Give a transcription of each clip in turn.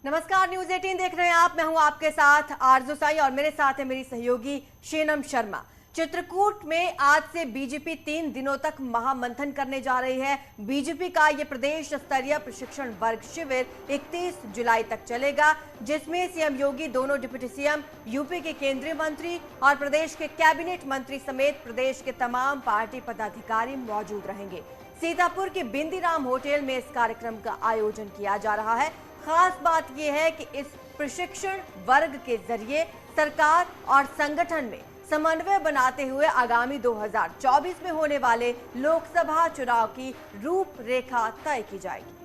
नमस्कार, न्यूज 18 देख रहे हैं आप। मैं हूं आपके साथ आरजू साई और मेरे साथ है मेरी सहयोगी शेनम शर्मा। चित्रकूट में आज से बीजेपी 3 दिनों तक महामंथन करने जा रही है। बीजेपी का ये प्रदेश स्तरीय प्रशिक्षण वर्ग शिविर 31 जुलाई तक चलेगा, जिसमें सीएम योगी, दोनों डिप्टी सीएम, यूपी के केंद्रीय मंत्री और प्रदेश के कैबिनेट मंत्री समेत प्रदेश के तमाम पार्टी पदाधिकारी मौजूद रहेंगे। सीतापुर के बिंदीराम होटल में इस कार्यक्रम का आयोजन किया जा रहा है। खास बात यह है कि इस प्रशिक्षण वर्ग के जरिए सरकार और संगठन में समन्वय बनाते हुए आगामी 2024 में होने वाले लोकसभा चुनाव की रूपरेखा तय की जाएगी।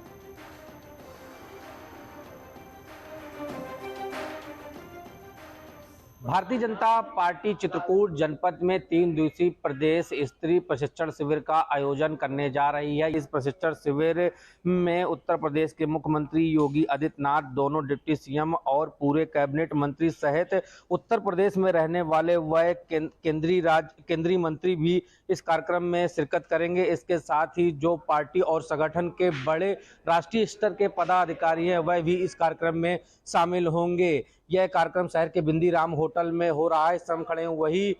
भारतीय जनता पार्टी चित्रकूट जनपद में 3 दिवसीय प्रदेश स्तरीय प्रशिक्षण शिविर का आयोजन करने जा रही है। इस प्रशिक्षण शिविर में उत्तर प्रदेश के मुख्यमंत्री योगी आदित्यनाथ, दोनों डिप्टी सीएम और पूरे कैबिनेट मंत्री सहित उत्तर प्रदेश में रहने वाले वह केंद्रीय मंत्री भी इस कार्यक्रम में शिरकत करेंगे। इसके साथ ही जो पार्टी और संगठन के बड़े राष्ट्रीय स्तर के पदाधिकारी हैं वह भी इस कार्यक्रम में शामिल होंगे। यह कार्यक्रम शहर के बिंदीराम होटल में हो रहा है। हम खड़े हैं वही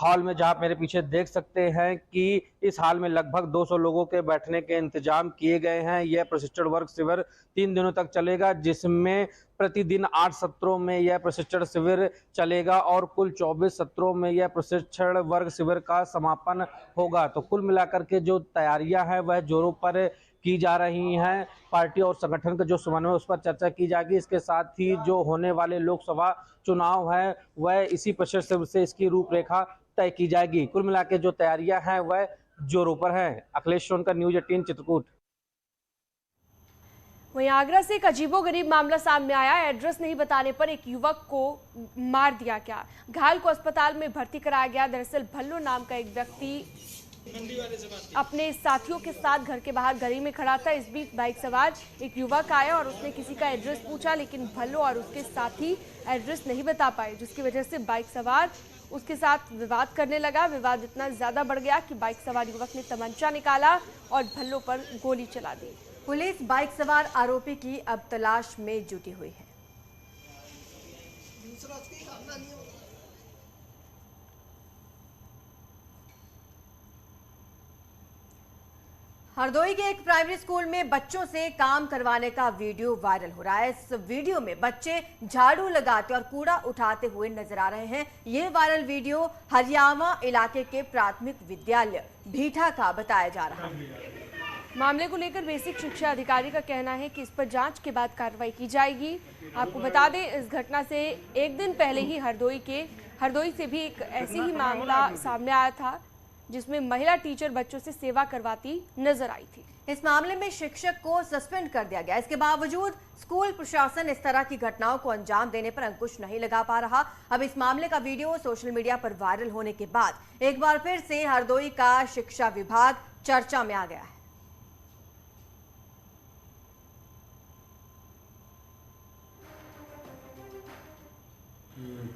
हॉल में जहां मेरे पीछे देख सकते हैं कि इस हॉल में लगभग 200 लोगों के बैठने के इंतजाम किए गए हैं। यह प्रशिक्षण वर्ग शिविर 3 दिनों तक चलेगा, जिसमें प्रतिदिन 8 सत्रों में यह प्रशिक्षण शिविर चलेगा और कुल 24 सत्रों में यह प्रशिक्षण वर्ग शिविर का समापन होगा। तो कुल मिलाकर के जो तैयारियां हैं वह जोरों पर की जा रही हैं। पार्टी और संगठन का जो समन्वय उस पर चर्चा की जाएगी। इसके साथ ही जो होने वाले लोकसभा चुनाव है वह इसी प्रशिक्षण शिविर से इसकी रूपरेखा तय की जाएगी। कुल मिला के जो तैयारियां हैं वह जोरों पर हैं। अखिलेश सोनकर, न्यूज 18 चित्रकूट। वहीं आगरा से एक अजीबोगरीब मामला सामने आया। एड्रेस नहीं बताने पर एक युवक को मार दिया गया। घायल को अस्पताल में भर्ती कराया गया। दरअसल भल्लो नाम का एक व्यक्ति अपने साथियों के साथ घर के बाहर गली में खड़ा था। इस बीच बाइक सवार एक युवक आया और उसने किसी का एड्रेस पूछा, लेकिन भल्लो और उसके साथी एड्रेस नहीं बता पाए, जिसकी वजह से बाइक सवार उसके साथ विवाद करने लगा। विवाद इतना ज्यादा बढ़ गया कि बाइक सवार युवक ने तमंचा निकाला और भल्लो पर गोली चला दी। पुलिस बाइक सवार आरोपी की अब तलाश में जुटी हुई है। हरदोई के एक प्राइमरी स्कूल में बच्चों से काम करवाने का वीडियो वायरल हो रहा है। इस वीडियो में बच्चे झाड़ू लगाते और कूड़ा उठाते हुए नजर आ रहे हैं। ये वायरल वीडियो हरियाणा इलाके के प्राथमिक विद्यालय भीठा का बताया जा रहा है। मामले को लेकर बेसिक शिक्षा अधिकारी का कहना है कि इस पर जांच के बाद कार्रवाई की जाएगी। आपको बता दें, इस घटना से एक दिन पहले ही हरदोई से भी एक ऐसी ही मामला सामने आया था, जिसमें महिला टीचर बच्चों से सेवा करवाती नजर आई थी। इस मामले में शिक्षक को सस्पेंड कर दिया गया। इसके बावजूद स्कूल प्रशासन इस तरह की घटनाओं को अंजाम देने पर अंकुश नहीं लगा पा रहा। अब इस मामले का वीडियो सोशल मीडिया पर वायरल होने के बाद एक बार फिर से हरदोई का शिक्षा विभाग चर्चा में आ गया है।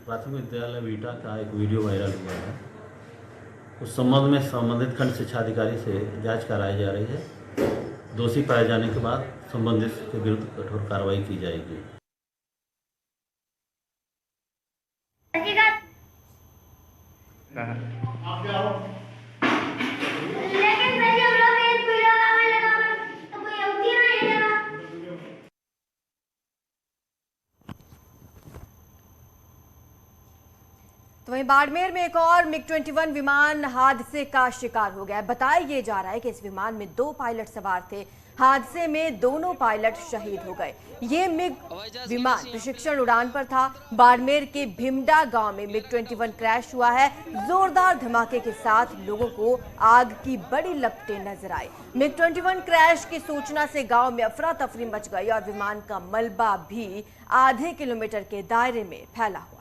प्राथमिक विद्यालय भीठा का एक वीडियो वायरल हुआ है। उस संबंध में संबंधित खंड शिक्षा अधिकारी से जांच कराई जा रही है। दोषी पाए जाने के बाद संबंधित के विरुद्ध कठोर कार्रवाई की जाएगी। तो वहीं बाड़मेर में एक और मिग-21 विमान हादसे का शिकार हो गया है। बताया ये जा रहा है कि इस विमान में 2 पायलट सवार थे। हादसे में दोनों पायलट शहीद हो गए। ये मिग विमान प्रशिक्षण उड़ान पर था। बाड़मेर के भिमडा गांव में मिग-21 क्रैश हुआ है। जोरदार धमाके के साथ लोगों को आग की बड़ी लपटें नजर आई। मिग-21 क्रैश की सूचना से गांव में अफरा तफरी मच गई और विमान का मलबा भी आधे किलोमीटर के दायरे में फैला हुआ।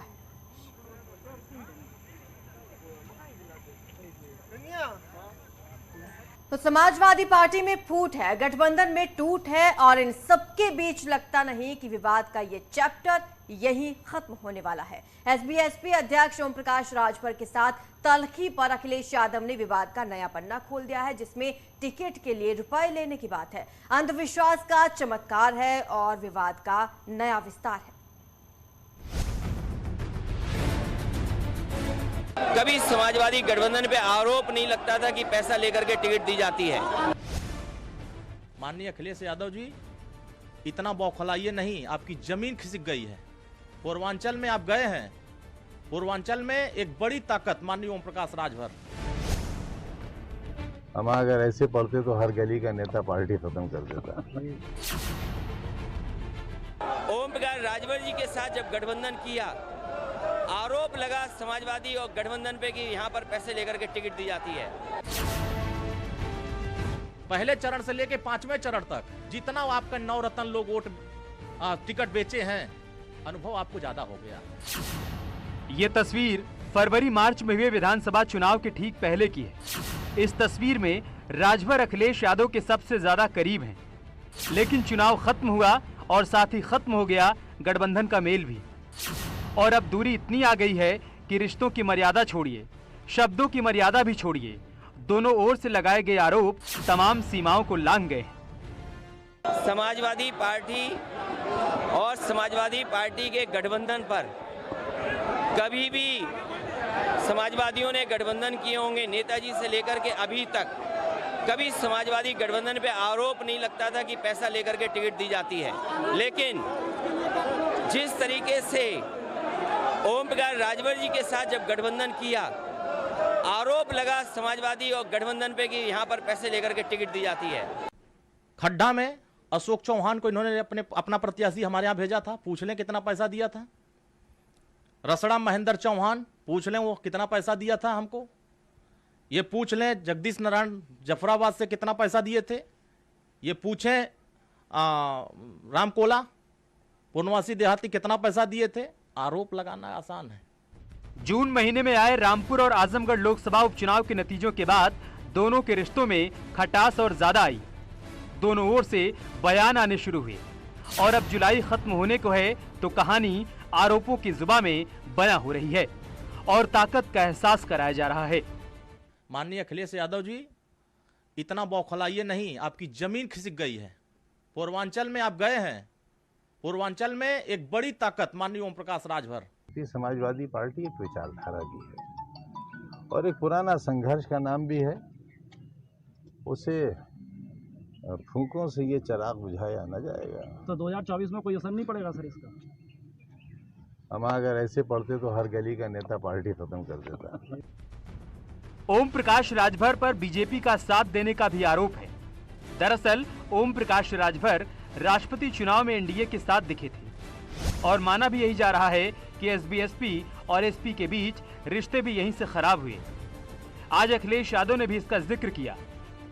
तो समाजवादी पार्टी में फूट है, गठबंधन में टूट है और इन सबके बीच लगता नहीं कि विवाद का ये चैप्टर यही खत्म होने वाला है। एसबीएसपी अध्यक्ष ओम प्रकाश राजभर के साथ तल्खी पर अखिलेश यादव ने विवाद का नया पन्ना खोल दिया है, जिसमें टिकट के लिए रुपए लेने की बात है। अंधविश्वास का चमत्कार है और विवाद का नया विस्तार है। कभी समाजवादी गठबंधन पे आरोप नहीं लगता था कि पैसा लेकर के टिकट दी जाती है। माननीय अखिलेश यादव जी, इतना बौखलाइए नहीं, आपकी जमीन खिसक गई है। पूर्वांचल में आप गए हैं, पूर्वांचल में एक बड़ी ताकत माननीय ओम प्रकाश राजभर। हम अगर ऐसे पढ़ते तो हर गली का नेता पार्टी खत्म कर देता। ओम प्रकाश राजभर जी के साथ जब गठबंधन किया, आरोप लगा समाजवादी और गठबंधन पे कि यहाँ पर पैसे लेकर के टिकट दी जाती है। पहले चरण से लेके 5वें चरण तक जितना आपका नवरत्न लोग वोट टिकट बेचे हैं, अनुभव आपको ज्यादा हो गया। ये तस्वीर फरवरी मार्च में हुए विधानसभा चुनाव के ठीक पहले की है। इस तस्वीर में राजभर अखिलेश यादव के सबसे ज्यादा करीब हैं, लेकिन चुनाव खत्म हुआ और साथ ही खत्म हो गया गठबंधन का मेल भी। और अब दूरी इतनी आ गई है कि रिश्तों की मर्यादा छोड़िए, शब्दों की मर्यादा भी छोड़िए, दोनों ओर से लगाए गए आरोप तमाम सीमाओं को लांघ गए। समाजवादी पार्टी और समाजवादी पार्टी के गठबंधन पर कभी भी समाजवादियों ने गठबंधन किए होंगे, नेताजी से लेकर के अभी तक कभी समाजवादी गठबंधन पे आरोप नहीं लगता था कि पैसा लेकर के टिकट दी जाती है। लेकिन जिस तरीके से ओम प्रकाश राजभर जी के साथ जब गठबंधन किया, आरोप लगा समाजवादी और गठबंधन पे कि यहाँ पर पैसे लेकर के टिकट दी जाती है। खड्डा में अशोक चौहान को इन्होंने अपना प्रत्याशी हमारे यहाँ भेजा था, पूछ लें कितना पैसा दिया था। रसड़ा महेंद्र चौहान, पूछ लें वो कितना पैसा दिया था हमको। ये पूछ लें जगदीश नारायण जफराबाद से कितना पैसा दिए थे। ये पूछें राम कोला पूर्णवासी देहाती कितना पैसा दिए थे। आरोप लगाना आसान है। जून महीने में आए रामपुर और आजमगढ़ लोकसभा उपचुनाव के नतीजों के बाद दोनों के रिश्तों में खटास और ज्यादा आई। दोनों ओर से बयान आने शुरू हुए और अब जुलाई खत्म होने को है तो कहानी आरोपों की जुबान में बयां हो रही है और ताकत का एहसास कराया जा रहा है। माननीय अखिलेश यादव जी, इतना बौखलाइए नहीं, आपकी जमीन खिसक गई है। पूर्वांचल में आप गए हैं, पूर्वांचल में एक बड़ी ताकत माननीय ओम प्रकाश राजभर। समाजवादी पार्टी एक विचारधारा भी है और एक पुराना संघर्ष का नाम भी है। उसे फूंकों से ये चिराग बुझाया न जाएगा। तो 2024 में कोई असर नहीं पड़ेगा सर इसका? हम अगर ऐसे पढ़ते तो हर गली का नेता पार्टी खत्म कर देता। ओम प्रकाश राजभर पर बीजेपी का साथ देने का भी आरोप है। दरअसल ओम प्रकाश राजभर राष्ट्रपति चुनाव में एनडीए के साथ दिखे थे और माना भी यही जा रहा है कि एसबीएसपी और एसपी के बीच रिश्ते भी यहीं से खराब हुए। आज अखिलेश यादव ने भी इसका जिक्र किया,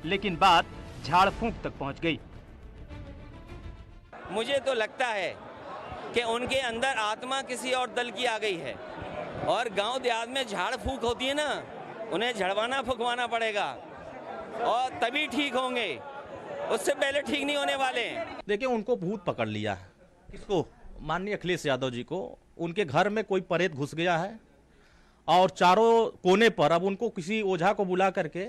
लेकिन बात झाड़ फूंक तक पहुंच गई। मुझे तो लगता है कि उनके अंदर आत्मा किसी और दल की आ गई है और गांव देहात में झाड़ फूंक होती है ना, उन्हें झड़वाना फुकवाना पड़ेगा और तभी ठीक होंगे, उससे पहले ठीक नहीं होने वाले। देखिए, उनको भूत पकड़ लिया है। किसको? माननीय अखिलेश यादव जी को। उनके घर में कोई प्रेत घुस गया है और चारों कोने पर अब उनको किसी ओझा को बुला करके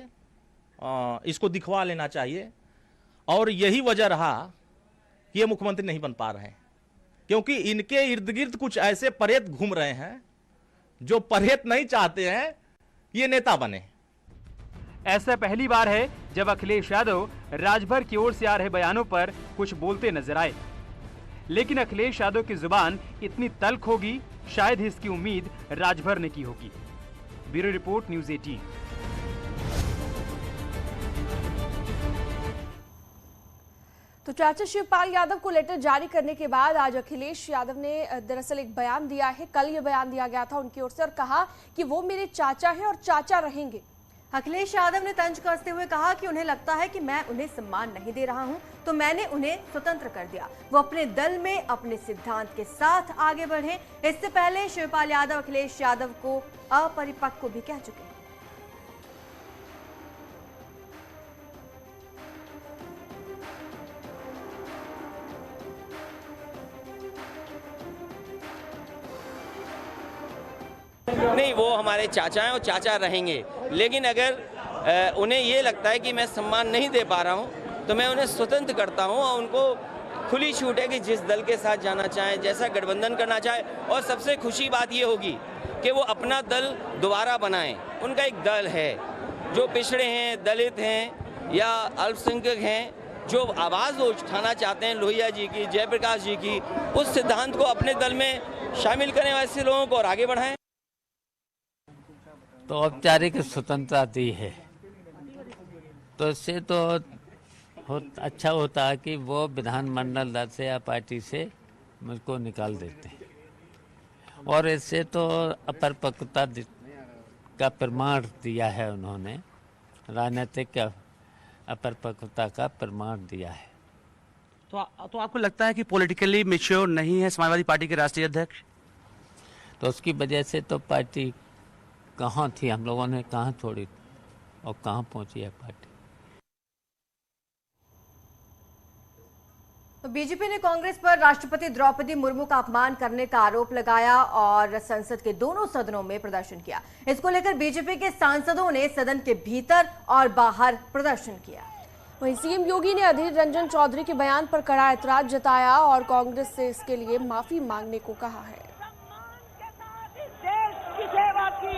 इसको दिखवा लेना चाहिए। और यही वजह रहा कि ये मुख्यमंत्री नहीं बन पा रहे हैं, क्योंकि इनके इर्द गिर्द कुछ ऐसे प्रेत घूम रहे हैं जो प्रेत नहीं चाहते हैं ये नेता बने। ऐसा पहली बार है जब अखिलेश यादव राजभर की ओर से आ रहे बयानों पर कुछ बोलते नजर आए, लेकिन अखिलेश यादव की जुबान इतनी तल्ख होगी, शायद ही इसकी उम्मीद राजभर ने की होगी। Bureau report, news 18। तो चाचा शिवपाल यादव को लेटर जारी करने के बाद आज अखिलेश यादव ने दरअसल एक बयान दिया है। कल ये बयान दिया गया था उनकी ओर से और कहा कि वो मेरे चाचा हैं और चाचा रहेंगे। अखिलेश यादव ने तंज कसते हुए कहा कि उन्हें लगता है कि मैं उन्हें सम्मान नहीं दे रहा हूं, तो मैंने उन्हें स्वतंत्र कर दिया। वो अपने दल में अपने सिद्धांत के साथ आगे बढ़े। इससे पहले शिवपाल यादव अखिलेश यादव को अपरिपक्व भी कह चुके हैं। नहीं, वो हमारे चाचा हैं और चाचा रहेंगे, लेकिन अगर उन्हें ये लगता है कि मैं सम्मान नहीं दे पा रहा हूँ तो मैं उन्हें स्वतंत्र करता हूँ और उनको खुली छूट है कि जिस दल के साथ जाना चाहें, जैसा गठबंधन करना चाहे। और सबसे खुशी बात ये होगी कि वो अपना दल दोबारा बनाएं। उनका एक दल है, जो पिछड़े हैं, दलित हैं या अल्पसंख्यक हैं, जो आवाज़ उठाना चाहते हैं लोहिया जी की, जयप्रकाश जी की, उस सिद्धांत को अपने दल में शामिल करने वाले ऐसे लोगों को और आगे बढ़ाएं। तो औपचारिक स्वतंत्रता दी है तो इससे तो अच्छा होता है कि वो विधानमंडल दल से या पार्टी से मुझको निकाल देते हैं और इससे तो अपरिपक्वता का प्रमाण दिया है उन्होंने, राजनीतिक अपरिपक्वता का प्रमाण दिया है। तो आपको लगता है कि पॉलिटिकली मैच्योर नहीं है समाजवादी पार्टी के राष्ट्रीय अध्यक्ष? तो उसकी वजह से तो पार्टी कहाँ थी, हम लोगों ने कहाँ छोड़ी और कहाँ पहुंची है पार्टी। तो बीजेपी ने कांग्रेस पर राष्ट्रपति द्रौपदी मुर्मू का अपमान करने का आरोप लगाया और संसद के दोनों सदनों में प्रदर्शन किया। इसको लेकर बीजेपी के सांसदों ने सदन के भीतर और बाहर प्रदर्शन किया। वहीं सीएम योगी ने अधीर रंजन चौधरी के बयान पर कड़ा ऐतराज जताया और कांग्रेस से इसके लिए माफी मांगने को कहा है। देश की सेवा की,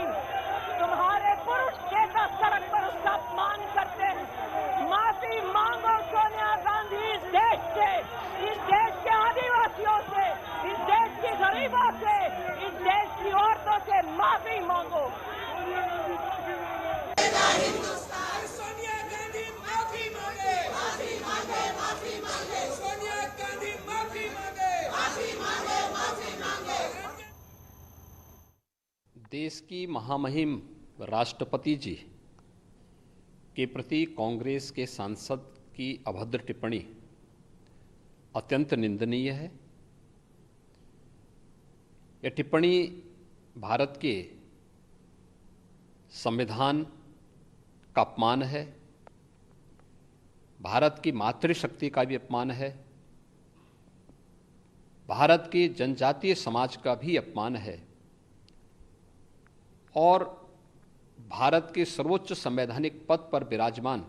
तुम्हारे पुरुष जैसा सड़क पर उसका अपमान करते हैं। माफी मांगो सोनिया गांधी इस देश से, इस देश के आदिवासियों से, इस देश के गरीबों से, इस देश की औरतों से माफी मांगो। सोनिया गांधी माफी मांगे, माफी मांगे, माफी मांगे, सोनिया गांधी माफी मांगे, माफी मांगे, माफी मांगे। देश की महामहिम राष्ट्रपति जी के प्रति कांग्रेस के सांसद की अभद्र टिप्पणी अत्यंत निंदनीय है। यह टिप्पणी भारत के संविधान का अपमान है, भारत की मातृशक्ति का भी अपमान है, भारत के जनजातीय समाज का भी अपमान है और भारत के सर्वोच्च संवैधानिक पद पर विराजमान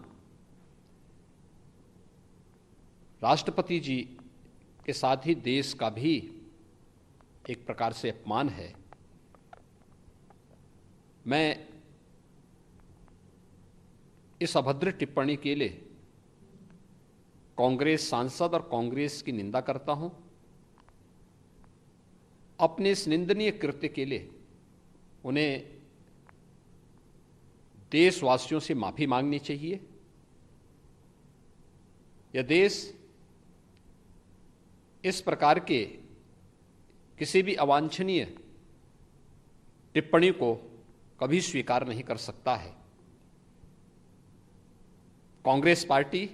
राष्ट्रपति जी के साथ ही देश का भी एक प्रकार से अपमान है। मैं इस अभद्र टिप्पणी के लिए कांग्रेस सांसद और कांग्रेस की निंदा करता हूं। अपने इस निंदनीय कृत्य के लिए उन्हें देशवासियों से माफी मांगनी चाहिए। यह देश इस प्रकार के किसी भी अवांछनीय टिप्पणी को कभी स्वीकार नहीं कर सकता है। कांग्रेस पार्टी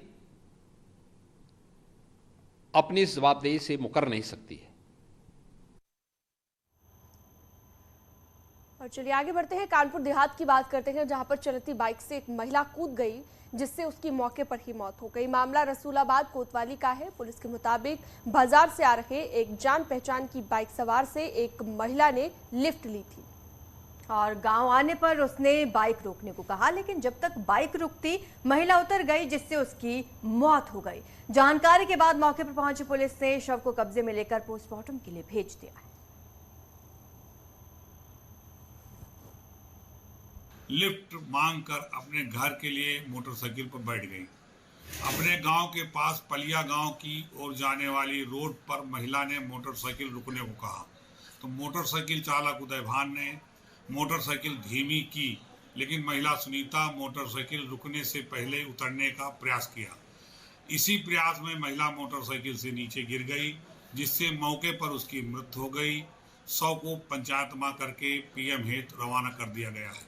अपनी इस जवाबदेही से मुकर नहीं सकती है। और चलिए आगे बढ़ते हैं, कानपुर देहात की बात करते हैं, जहां पर चलती बाइक से एक महिला कूद गई जिससे उसकी मौके पर ही मौत हो गई। मामला रसूलाबाद कोतवाली का है। पुलिस के मुताबिक बाजार से आ रहे एक जान पहचान की बाइक सवार से एक महिला ने लिफ्ट ली थी और गांव आने पर उसने बाइक रोकने को कहा, लेकिन जब तक बाइक रुकती महिला उतर गई जिससे उसकी मौत हो गई। जानकारी के बाद मौके पर पहुंची पुलिस ने शव को कब्जे में लेकर पोस्टमार्टम के लिए भेज दिया है। लिफ्ट मांगकर अपने घर के लिए मोटरसाइकिल पर बैठ गई। अपने गांव के पास पलिया गांव की ओर जाने वाली रोड पर महिला ने मोटरसाइकिल रुकने को कहा तो मोटरसाइकिल चालक उदय भान ने मोटरसाइकिल धीमी की, लेकिन महिला सुनीता मोटरसाइकिल रुकने से पहले उतरने का प्रयास किया। इसी प्रयास में महिला मोटरसाइकिल से नीचे गिर गई, जिससे मौके पर उसकी मृत्यु हो गई। शव को पंचायतमा करके पीएम हेतु रवाना कर दिया गया है।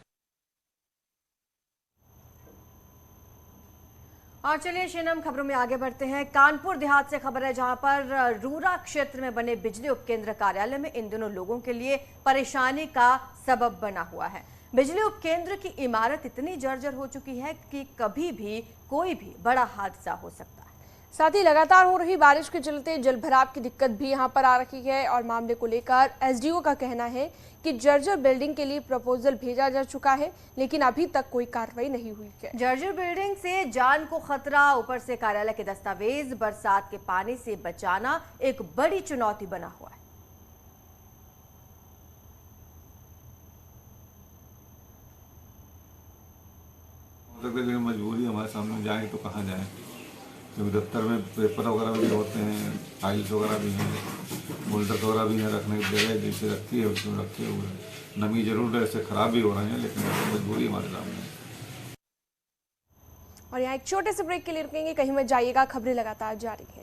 और चलिए शेनम खबरों में आगे बढ़ते हैं। कानपुर देहात से खबर है, जहां पर रूरा क्षेत्र में बने बिजली उपकेंद्र कार्यालय में इन दिनों लोगों के लिए परेशानी का सबब बना हुआ है। बिजली उपकेंद्र की इमारत इतनी जर्जर हो चुकी है कि कभी भी कोई भी बड़ा हादसा हो सकता है। साथ ही लगातार हो रही बारिश के चलते जलभराव की दिक्कत भी यहां पर आ रही है और मामले को लेकर एसडीओ का कहना है कि जर्जर बिल्डिंग के लिए प्रपोजल भेजा जा चुका है, लेकिन अभी तक कोई कार्रवाई नहीं हुई है। जर्जर बिल्डिंग से जान को खतरा, ऊपर से कार्यालय के दस्तावेज, बरसात के पानी से बचाना एक बड़ी चुनौती बना हुआ है। मजबूरी हमारे सामने जाए तो कहाँ जाए, क्योंकि दफ्तर में पेपर वगैरह भी होते हैं, फाइल्स वगैरह भी हैं, मोल्डर वगैरह भी हैं, रखने की जगह जैसे रखी है उसमें रखे हुए हैं। नमी जरूर है, ऐसे खराब भी हो रहे हैं, लेकिन मजबूरी हमारे सामने है। और यहाँ एक छोटे से ब्रेक के लिए रुकेंगे, कहीं मत जाइएगा, खबरें लगातार जारी हैं।